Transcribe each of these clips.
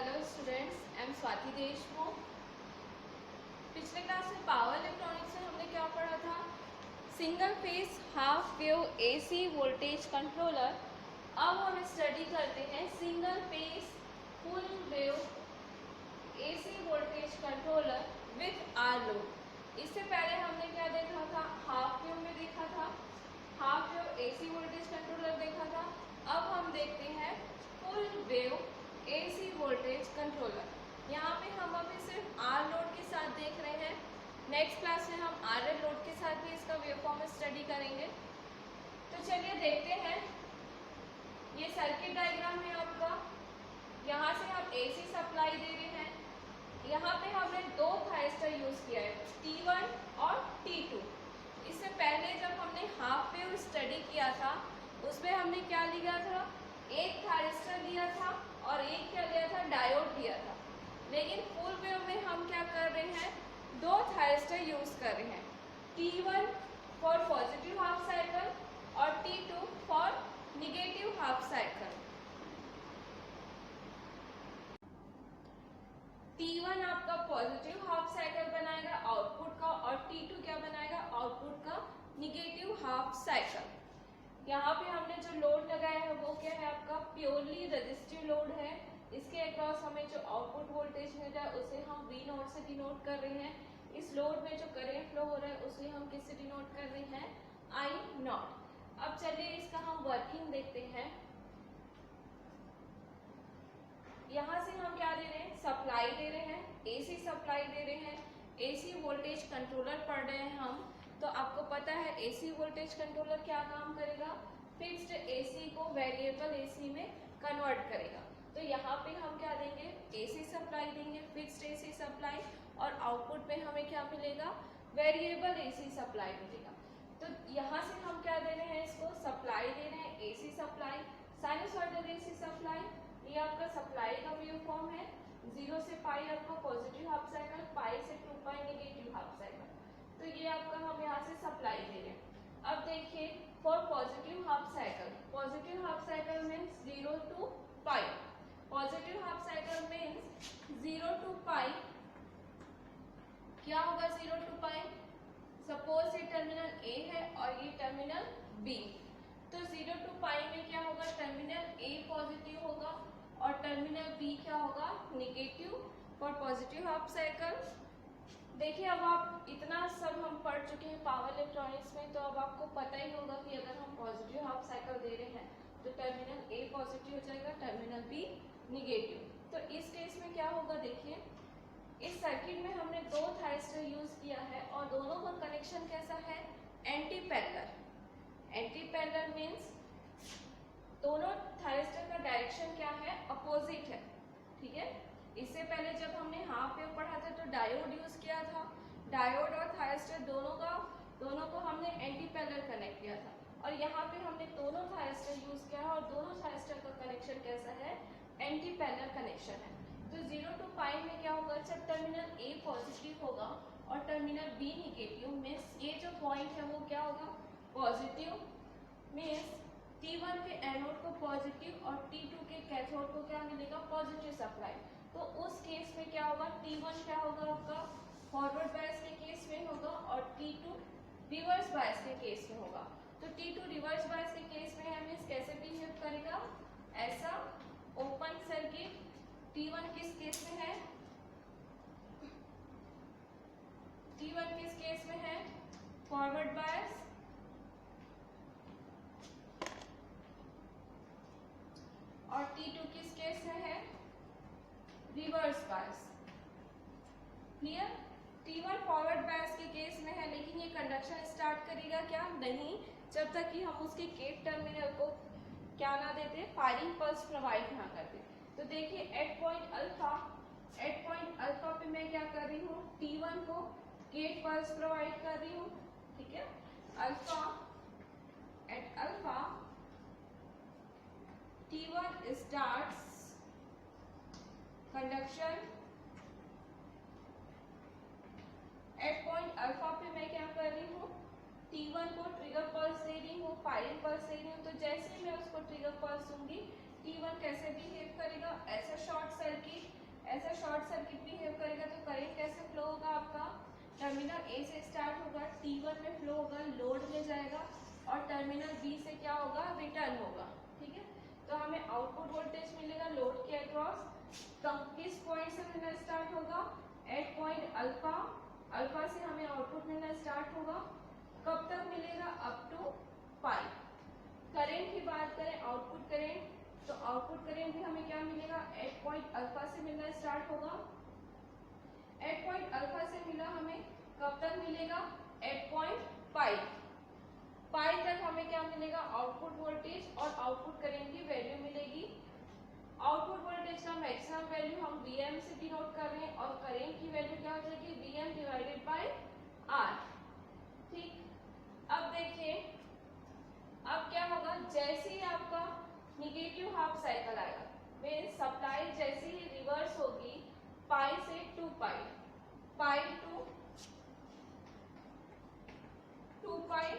Hello students, I am Swati Deshmukh. पिछले class में power electronics में हमने क्या पढ़ा था? Single phase half wave AC voltage controller. अब हम स्टडी करते हैं single phase full wave AC voltage controller with R load. इससे पहले हमने क्या देखा था? हाफ वेव में देखा था, half wave AC voltage controller देखा था। अब हम देखते हैं full wave AC voltage controller. यहाँ पे हम अभी सिर्फ आर लोड के साथ देख रहे हैं। नेक्स्ट क्लास में हम आर एल लोड के साथ भी इसका वेवफॉर्म स्टडी करेंगे। तो चलिए देखते हैं। ये सर्किट डायग्राम है आपका। यहाँ से हम एसी सप्लाई दे रहे हैं। यहाँ पे हमने दो थायस्टर यूज किया है, T1 और T2। इससे पहले जब हमने हाफ वेव स्टडी किया था उसमें हमने क्या लिया था? एक थायस्टर लिया था और एक क्या लिया था? डायोड लिया था। लेकिन फुल वेव में हम क्या कर रहे हैं? दो थायस्टर यूज कर रहे हैं, T1 for positive half cycle और T2 for negative half cycle. T1 आपका पॉजिटिव हाफ साइकिल बनाएगा आउटपुट का, और T2 क्या बनाएगा? आउटपुट का निगेटिव हाफ साइकिल। यहाँ पे हमने जो लोड लगाया है वो क्या है आपका? प्योरली रेजिस्टिव लोड है। इसके अक्रॉस हमें जो आउटपुट वोल्टेज मिल रहा है उसे हम V नोट से डिनोट कर रहे हैं। इस लोड में जो करंट फ्लो हो रहा है उसे हम किससे डिनोट कर रहे हैं? I not. अब चलिए इसका हम वर्किंग देखते हैं। यहाँ से हम क्या दे रहे हैं? सप्लाई दे रहे हैं, AC सप्लाई दे रहे हैं, AC वोल्टेज कंट्रोलर पढ़ रहे हैं हम। तो आपको पता है AC वोल्टेज कंट्रोलर क्या काम करेगा? फिक्स्ड AC को वेरिएबल AC में कन्वर्ट करेगा। तो यहाँ पे हम क्या देंगे? AC सप्लाई देंगे, फिक्स्ड AC सप्लाई, और आउटपुट में हमें क्या मिलेगा? वेरिएबल AC सप्लाई मिलेगा। तो यहाँ से हम क्या दे रहे हैं? इसको सप्लाई दे रहे हैं, AC supply, sinusoidal AC supply. ये आपका सप्लाई का वेव फॉर्म है। 0 से पाई आपका पॉजिटिव हाफ साइकिल, पाई से 2 पाई निगेटिव हाफ साइकिल। तो ये आपका हम यहाँ से सप्लाई दे रहे हैं। अब देखिए for positive half cycle, positive half cycle means 0 to pi. Positive half cycle means 0 to pi. क्या होगा 0 टू पाई? सपोज ये टर्मिनल A है और ये टर्मिनल B। तो 0 टू पाई में क्या होगा? टर्मिनल A पॉजिटिव होगा और टर्मिनल B क्या होगा? Negative for positive half cycle. देखिए अब आप इतना सब हम पढ़ चुके हैं पावर इलेक्ट्रॉनिक्स में, तो अब आपको पता ही होगा कि अगर हम पॉजिटिव हाफ साइकिल दे रहे हैं तो टर्मिनल A पॉजिटिव हो जाएगा, टर्मिनल B निगेटिव। तो इस केस में क्या होगा? देखिए इस सर्किट में हमने दो थायस्टर यूज किया है और दोनों का कनेक्शन कैसा है? Anti parallel. Anti parallel means दोनों थायस्टर का डायरेक्शन क्या है? अपोजिट है। ठीक है। इससे पहले जब हमने हाफ वेव पढ़ा था तो डायोड यूज किया था। डायोड और थायस्टर दोनों को हमने एंटी पैरेलल कनेक्ट किया था, और यहाँ पे हमने दोनों थायस्टर यूज किया है और दोनों थायस्टर का कनेक्शन कैसा है? एंटी पैरेलल कनेक्शन है। तो 0 टू पाई में क्या होगा? जब टर्मिनल A पॉजिटिव होगा और टर्मिनल B निगेटिव, मीन्स ये जो पॉइंट है वो क्या होगा? पॉजिटिव। मीन्स T1 के एनोड को पॉजिटिव और T2 के कैथोड को क्या मिलेगा? Positive supply. तो उस केस में क्या होगा? T1 क्या होगा आपका? फॉरवर्ड बायस के केस में होगा और T2 रिवर्स बायस के केस में होगा। तो T2 रिवर्स बायस के केस में है, मीन्स कैसे बिहेव करेगा? ऐसा ओपन सर्किट। T1 किस केस में है? T1 किस केस में है? Forward bias. और T2 किस केस में है? Reverse bias. Clear? T1 forward बायस के केस में है, लेकिन ये कंडक्शन स्टार्ट करेगा क्या? नहीं, जब तक कि हम उसके गेट टर्मिनल को क्या ना देते? फायरिंग पल्स प्रोवाइड ना करते। तो देखिए एट पॉइंट अल्फा पे मैं क्या कर रही हूँ? T1 को गेट पल्स प्रोवाइड कर रही हूँ। ठीक है। At alpha T1 starts conduction। At point alpha पे मैं क्या कर रही हूँ? T1 को ट्रिगर पल्स दे रही हूँ, फायरिंग पल्स दे रही हूँ। तो जैसे ही मैं उसको ट्रिगर पल्स दूंगी T1 कैसे बिहेव करेगा, ऐसा शॉर्ट सर्किट बिहेव करेगा। तो करंट कैसे फ्लो होगा आपका, टर्मिनल ए से स्टार्ट होगा, T1 में फ्लो होगा, लोड में जाएगा और टर्मिनल बी से क्या होगा, रिटर्न होगा। ठीक है, तो हमें आउटपुट वोल्टेज मिलेगा लोड के अक्रॉस। किस पॉइंट से मिलना स्टार्ट होगा, एट पॉइंट अल्फा। अल्फा से हमें आउटपुट मिलना स्टार्ट होगा। कब तक मिलेगा, अप टू पाई। करंट की बात करें, आउटपुट करंट, तो आउटपुट करंट भी हमें क्या मिलेगा, एट पॉइंट अल्फा से मिलना स्टार्ट होगा। एट पॉइंट अल्फा से मिला हमें, कब तक मिलेगा, एट पॉइंट पाई। पाई तक हमें क्या मिलेगा, आउटपुट वोल्टेज और आउटपुट करंट की वैल्यू मिलेगी। आउटपुट वोल्टेज का मैक्सिमम वैल्यू हम Vm से डिनोट कर रहे हैं और करंट की वैल्यू क्या हो जाएगी, Vm डिवाइडेड बाय R। ठीक, अब देखिए अब क्या होगा, जैसे ही आपका निगेटिव हाफ साइकिल आएगा, मींस सप्लाई जैसे ही रिवर्स होगी पाई से two pi, pi to two pi,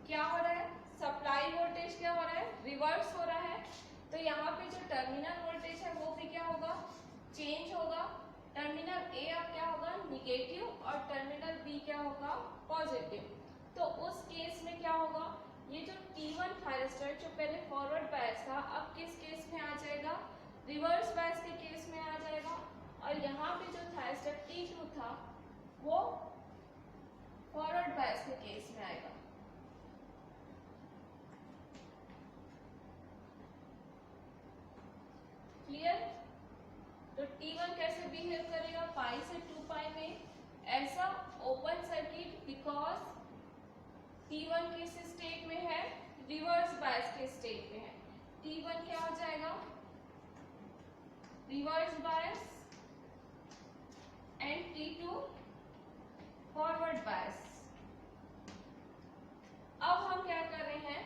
क्या हो रहा है, सप्लाई वोल्टेज क्या हो रहा है, रिवर्स हो रहा है। तो यहाँ पे जो टर्मिनल वोल्टेज है वो भी क्या होगा, चेंज होगा। टर्मिनल ए अब क्या होगा, निगेटिव और टर्मिनल बी क्या होगा, पॉजिटिव। तो उस केस में क्या होगा, ये जो T1 थायरिस्टर जो पहले फॉरवर्ड बायस था, अब किस केस में आ जाएगा, रिवर्स बायस के केस में आ जाएगा। और यहाँ पे जो थायरिस्टर T2 था वो फॉरवर्ड बायस के केस में आएगा। क्लियर, तो T1 कैसे बिहेव करेगा, पाई से टू पाई में, ऐसा ओपन सर्किट, बिकॉज T1 किस स्टेट में है, रिवर्स बायस के स्टेट में है। T1 क्या हो जाएगा, reverse bias and T2 forward bias. अब हम क्या कर रहे हैं,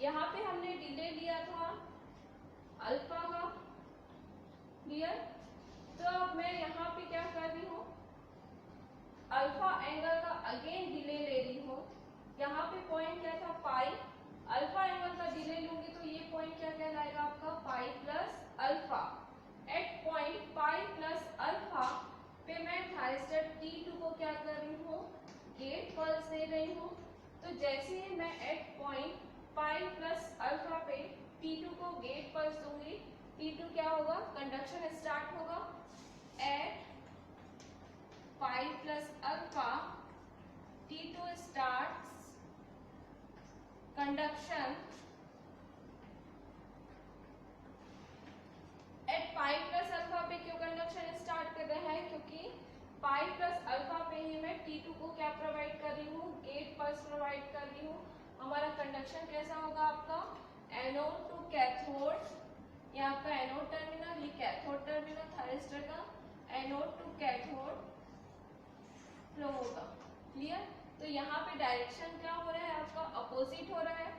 यहाँ पे हमने डिले लिया था अल्फा का, क्लियर। तो अब मैं यहाँ पे क्या कर रही हूँ, अल्फा एंगल का अगेन डिले ले रही हूँ। यहाँ पे पॉइंट क्या था, पाई। अल्फा एंगल का डिले लूंगी तो ये पॉइंट क्या कहलाएगा आपका, pi plus alpha. At point pi plus alpha पे मैं थायरिस्टर T2 को क्या कर रही हूँ, गेट पल्स दे रही हूँ। तो जैसे ही मैं at point pi plus alpha पे T2 को गेट पल्स दूंगी, T2 क्या होगा, कंडक्शन स्टार्ट होगा। At pi plus alpha T2 starts conduction at pi plus alpha पे। क्यों कंडक्शन स्टार्ट कर रहा है, क्योंकि पाई प्लस अल्फा पे ही मैं T2 को क्या प्रोवाइड कर रही हूँ, गेट पल्स प्रोवाइड कर रही हूँ। हमारा कंडक्शन कैसा होगा आपका, एनोड टू कैथोड, ये आपका एनोड टर्मिनल, ये कैथोड टर्मिनल थायरिस्टर का, एनोड टू कैथोड फ्लो होगा। क्लियर, तो यहाँ पे डायरेक्शन क्या हो रहा है आपका, अपोजिट हो रहा है।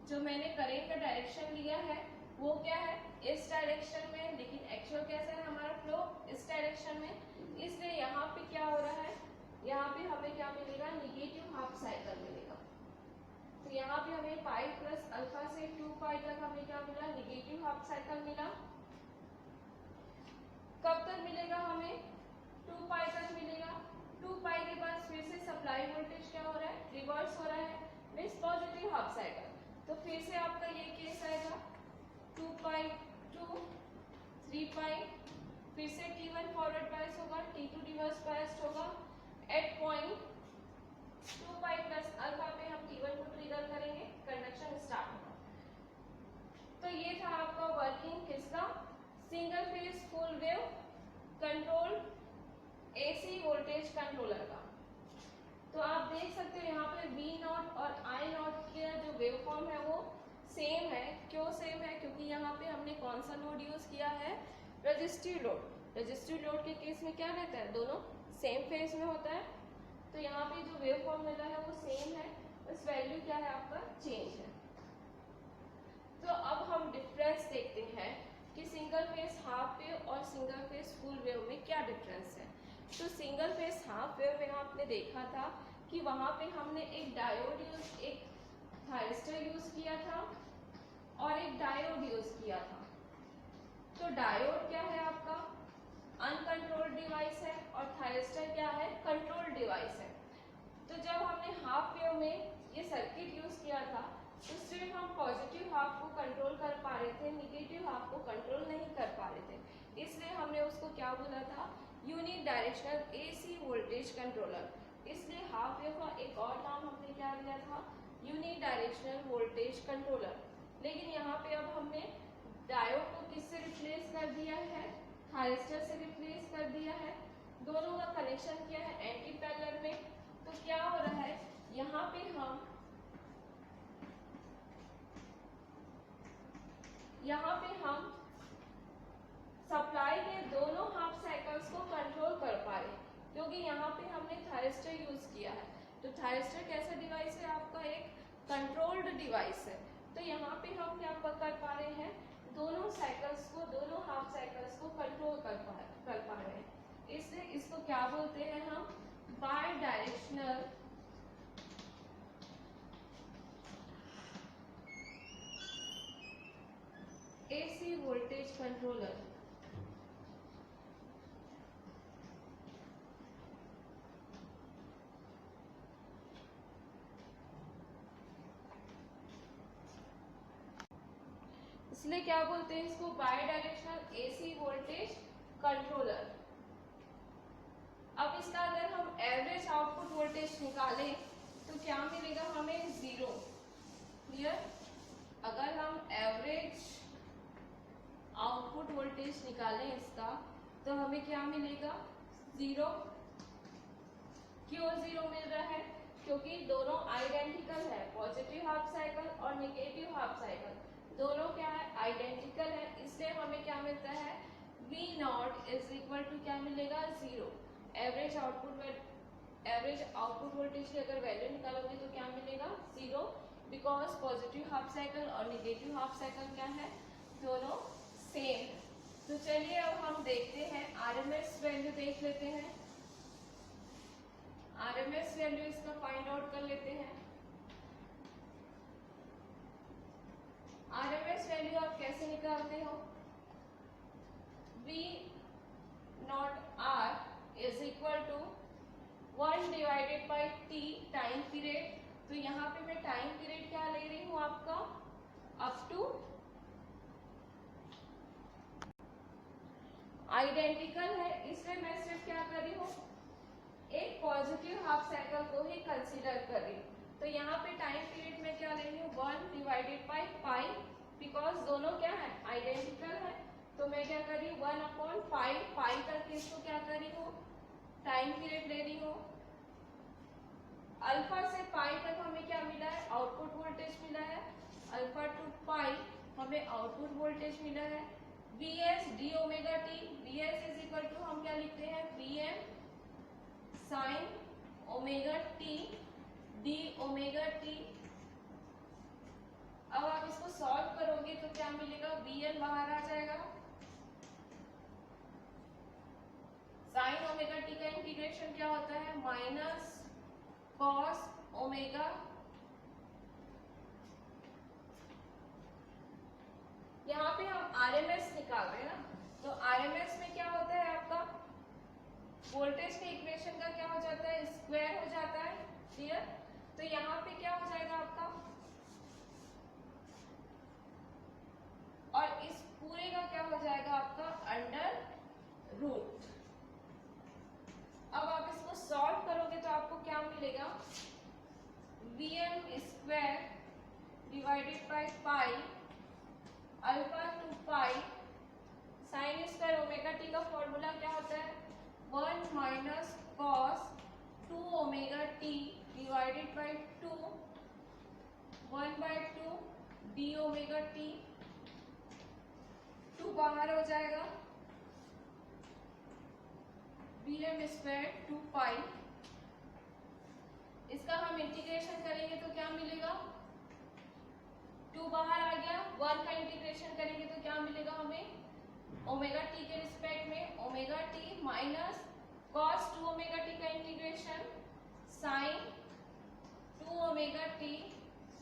जो मैंने करंट का डायरेक्शन लिया है वो क्या है, इस डायरेक्शन में, लेकिन एक्चुअल कैसा है हमारा फ्लो, इस डायरेक्शन में। इसलिए यहाँ पे क्या हो रहा है, यहाँ पे हमें क्या मिलेगा, निगेटिव हाफ साइकिल मिलेगा। तो यहाँ पे हमें पाई प्लस अल्फा से टू पाई तक हमें क्या मिला, निगेटिव हाफ साइकिल मिला। कब तक मिलेगा हमें, टू पाई तक मिलेगा। टू पाई के बाद फिर से सप्लाई वोल्टेज क्या हो रहा है, रिवर्स हो रहा है, मीन्स पॉजिटिव हाफ साइकिल। तो फिर से आपका ये केस आएगा, two pi to three pi, फिर से T1 फॉरवर्ड बायस होगा, T2 रिवर्स बायस्ड होगा। At point two pi plus alpha पे हम T1 को ट्रिगर करेंगे, कंडक्शन स्टार्ट होगा। तो ये था आपका वर्किंग किसका, single phase full wave control AC voltage controller का। तो आप देख सकते हो यहाँ पे V0 और I0 का जो वेव फॉर्म है वो सेम है। क्यों सेम है, क्योंकि यहाँ पे हमने कौन सा लोड यूज किया है, रजिस्टिव लोड। रजिस्टिव लोड के केस में क्या रहता है, दोनों सेम फेज में होता है। तो यहाँ पे जो वेव फॉर्म मिला है वो सेम है, बस वैल्यू क्या है आपका, चेंज है। तो अब हम डिफरेंस देखते हैं कि सिंगल फेज हाफ वेव और सिंगल फेज फुल वेव में क्या डिफरेंस है। तो सिंगल फेज हाफ वेव में आपने देखा था कि वहां पे हमने एक डायोड यूज, एक थायरिस्टर यूज किया था और एक डायोड यूज किया था। तो डायोड क्या है आपका अनकंट्रोल्ड डिवाइस है और थायरिस्टर क्या है कंट्रोल्ड डिवाइस है। तो जब हमने हाफ वेव में ये सर्किट यूज किया था तो सिर्फ हम पॉजिटिव हाफ को कंट्रोल कर पा रहे थे, निगेटिव हाफ को कंट्रोल नहीं कर पा रहे थे। इसलिए हमने उसको क्या बोला था unidirectional AC voltage controller. इसलिए हाफ वेव का एक और नाम हमने क्या लिया था यूनि डायरेक्शनल वोल्टेज कंट्रोलर। लेकिन यहाँ पे अब हमने डायोड को किससे रिप्लेस कर दिया है थायरिस्टर से रिप्लेस कर दिया है। दोनों का कनेक्शन किया है एंटी पैरेलल में। तो क्या हो रहा है यहाँ पे हम सप्लाई के दोनों हाफ साइकिल्स को कंट्रोल कर पा रहे हैं क्योंकि यहाँ पे हमने थायरिस्टर यूज किया है। तो थायरिस्टर कैसा डिवाइस है आपका एक कंट्रोल्ड डिवाइस है। तो यहाँ पे हम क्या कर पा रहे हैं दोनों साइकिल्स को दोनों हाफ साइकिल्स को कंट्रोल कर पा रहे हैं। इसलिए इसको क्या बोलते हैं हम bidirectional AC voltage controller. इसलिए क्या बोलते हैं इसको bidirectional AC voltage controller. अब इसका अगर हम एवरेज आउटपुट वोल्टेज निकालें तो क्या मिलेगा हमें 0। क्लियर। अगर हम एवरेज आउटपुट वोल्टेज निकालें इसका तो हमें क्या मिलेगा 0। क्यों 0 मिल रहा है क्योंकि दोनों आइडेंटिकल है पॉजिटिव हाफ साइकिल और नेगेटिव हाफ साइकिल दोनों क्या है आइडेंटिकल है। इसलिए हमें क्या मिलता है V0 इज इक्वल टू क्या मिलेगा 0। एवरेज आउटपुट वोल्टेज की अगर वैल्यू निकालोगे तो क्या मिलेगा 0 बिकॉज पॉजिटिव हाफ साइकिल और नेगेटिव हाफ साइकिल क्या है दोनों सेम है। तो चलिए अब हम देखते हैं आरएमएस वैल्यू देख लेते हैं। आरएमएस वैल्यू इसका फाइंड आउट कर लेते हैं। आरएमएस वैल्यू आप कैसे निकालते हो V0R is equal to 1 divided by T time period. तो यहाँ पे मैं टाइम पीरियड क्या ले रही हूँ आपका अप टू आइडेंटिकल है इसलिए मैं सिर्फ क्या कर रही हूँ एक पॉजिटिव हाफ साइकिल को ही कंसीडर कर रही हूँ। तो यहाँ पे टाइम पीरियड में क्या ले रही हूँ 1 डिवाइडेड बाई पाई बिकॉज दोनों क्या है आइडेंटिकल है। तो मैं क्या कर रही हूँ 1/पाई पाई करके इसको क्या कर रही हूँ टाइम पीरियड ले रही हूँ। अल्फा से पाई तक हमें क्या मिला है आउटपुट वोल्टेज मिला है। अल्फा टू पाई हमें आउटपुट वोल्टेज मिला है। Vs d omega t Vs is equal to हम क्या लिखते हैं Vm sine omega t d omega t. अब आप इसको सॉल्व करोगे तो क्या मिलेगा Vn बाहर आ जाएगा। साइन ओमेगा टी का इंटीग्रेशन क्या होता है माइनस कॉस ओमेगा। यहाँ पे हम आरएमएस निकाल रहे हैं ना तो आरएमएस में क्या होता है आपका वोल्टेज के इक्वेशन का क्या हो जाता है स्क्वायर हो जाता है। क्लियर। तो यहाँ पे क्या हो जाएगा आपका और इस पूरे का क्या हो जाएगा आपका अंडर रूट। अब आप इसको सॉल्व करोगे तो आपको क्या मिलेगा Vm square divided by pi alpha to pi sine square omega T का फॉर्मूला क्या होता है 1 minus cos 2 omega T divided by 2 1/2 D omega T. 2 बाहर हो जाएगा Vm स्क्वायर 2 पाई। इसका हम इंटीग्रेशन करेंगे तो क्या मिलेगा 2 बाहर आ गया 1 का इंटीग्रेशन करेंगे तो क्या मिलेगा हमें ओमेगा टी के रिस्पेक्ट में omega T minus cos 2 omega T का integration sine 2 omega T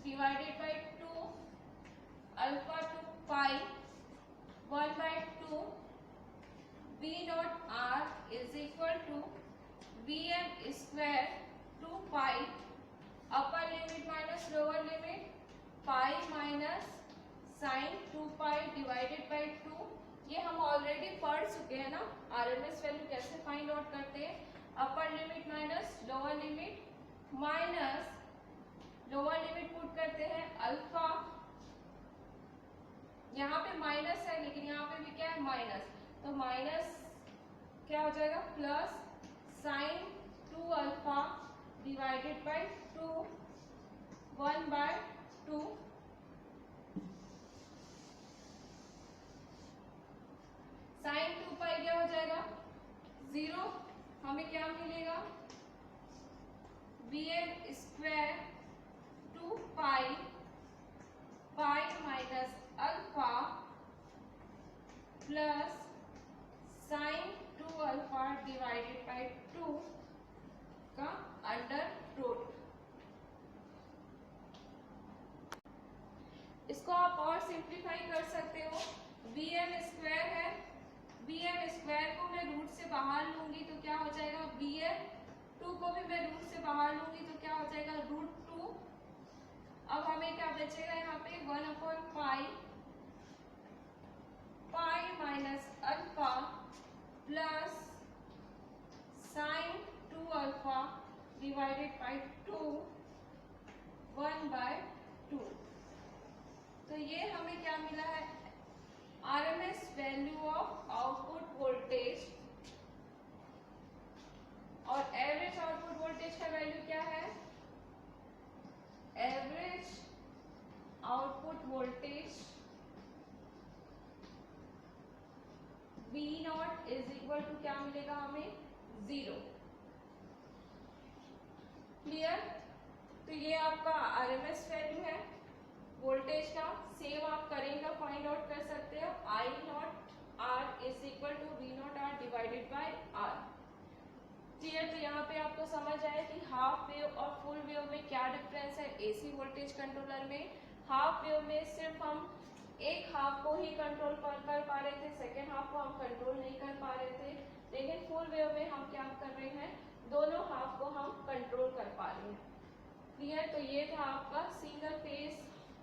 divided by 2 alpha to pi 1/2 V not R is equal to Vm square 2 pi upper limit minus lower limit pi minus sine 2 pi divided by 2। ये हम already पढ़ चुके हैं ना, RMS value कैसे find out करते हैं। Upper limit minus lower limit minus lower limit put करते हैं अल्फा, यहाँ पे माइनस है लेकिन यहाँ पे भी क्या है माइनस, तो माइनस क्या हो जाएगा plus sine 2 alpha divided by 2 1/2 sine 2 pi क्या हो जाएगा 0, हमें क्या मिलेगा Vm square 2 pi pi minus alpha plus sine 2 alpha divided by 2 का अंडर रूट। इसको आप और सिंप्लीफाई कर सकते हो। Vm स्क्वायर है, Vm स्क्वायर को मैं रूट से बाहर लूंगी तो क्या हो जाएगा Vm, 2 को भी मैं रूट से बाहर लूंगी तो क्या हो जाएगा √2। अब हमें क्या बचेगा यहाँ पे 1/पाई pi minus alpha plus sine 2 alpha divided by 2 1/2। तो ये हमें क्या मिला है RMS value of output voltage, और एवरेज आउटपुट वोल्टेज का वैल्यू क्या है, average output voltage V naught is equal to क्या मिलेगा हमें 0। क्लियर। तो ये आपका आरएमएस वैल्यू है वोल्टेज का, सेम आप करेंट का फाइंड आउट कर सकते हो। I naught R is equal to V not R divided by R। Clear. तो यहाँ पे आपको समझ आया कि हाफ वेव और फुल वेव में क्या डिफरेंस है एसी वोल्टेज कंट्रोलर में। हाफ वेव में सिर्फ हम एक हाफ को ही कंट्रोल कर पा रहे थे, सेकेंड हाफ को हम कंट्रोल नहीं कर पा रहे थे, लेकिन फुल वेव में हम क्या कर रहे हैं दोनों हाफ को हम कंट्रोल कर पा रहे हैं। क्लियर। तो ये था आपका single phase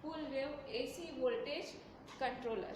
full wave AC voltage controller.